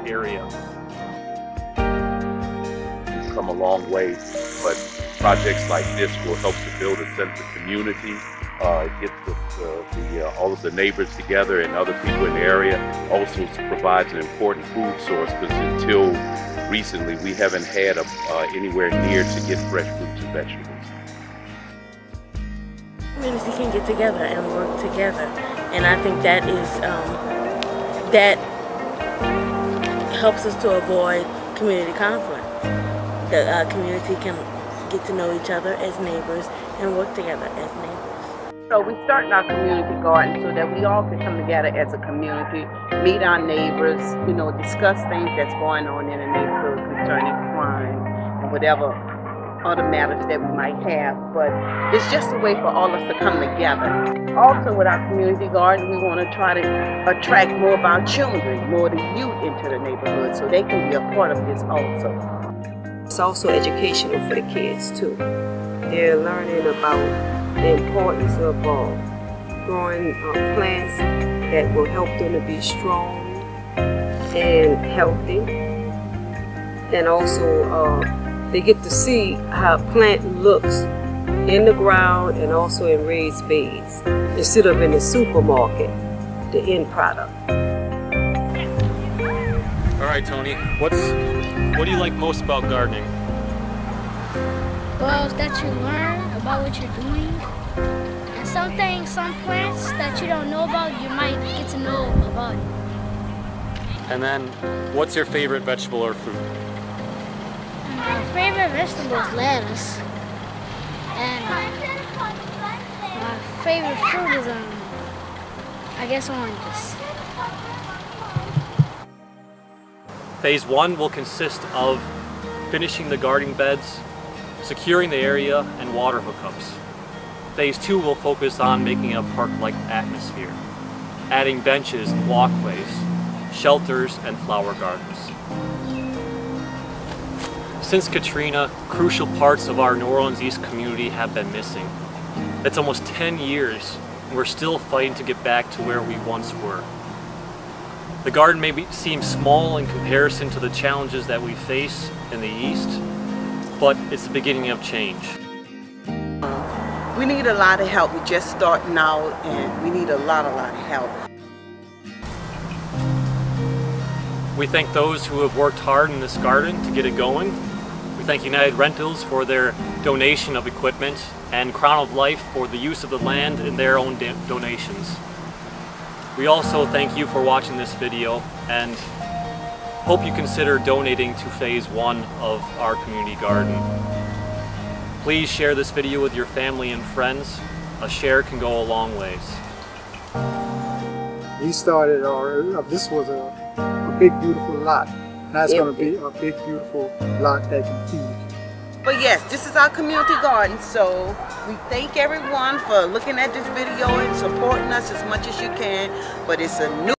area. We've come a long way, but projects like this will help to build a sense of community. It gets all of the neighbors together and other people in the area. Also provides an important food source, because until recently we haven't had anywhere near to get fresh fruits and vegetables. Community can get together and work together, and I think that is that helps us to avoid community conflict. The community can get to know each other as neighbors and work together as neighbors. So we start in our community garden so that we all can come together as a community, meet our neighbors, discuss things that's going on in the neighborhood concerning crime and whatever other matters that we might have. But it's just a way for all of us to come together. Also with our community garden, we want to try to attract more of our children, more of the youth into the neighborhood so they can be a part of this also. It's also educational for the kids too. They're learning about the importance of growing plants that will help them to be strong and healthy. And also they get to see how a plant looks in the ground and also in raised beds instead of in the supermarket, the end product. All right, Tony, what do you like most about gardening? Well, that you learn about what you're doing, and some plants that you don't know about, you might get to know about it. And then, what's your favorite vegetable or fruit? My favorite vegetable is lettuce, and my favorite fruit is, I guess, oranges. Phase 1 will consist of finishing the garden beds, securing the area, and water hookups. Phase 2 will focus on making a park-like atmosphere, adding benches and walkways, shelters, and flower gardens. Since Katrina, crucial parts of our New Orleans East community have been missing. It's almost 10 years, and we're still fighting to get back to where we once were. The garden may seem small in comparison to the challenges that we face in the East, but it's the beginning of change. We need a lot of help. We're just starting out, and we need a lot of help. We thank those who have worked hard in this garden to get it going. We thank United Rentals for their donation of equipment, and Crown of Life for the use of the land and their own donations. We also thank you for watching this video, and hope you consider donating to Phase 1 of our community garden. Please share this video with your family and friends. A share can go a long ways. We started this was a big beautiful lot. Now it's going to be a big beautiful lot that can feed. But yes, this is our community garden, so we thank everyone for looking at this video and supporting us as much as you can. But it's a new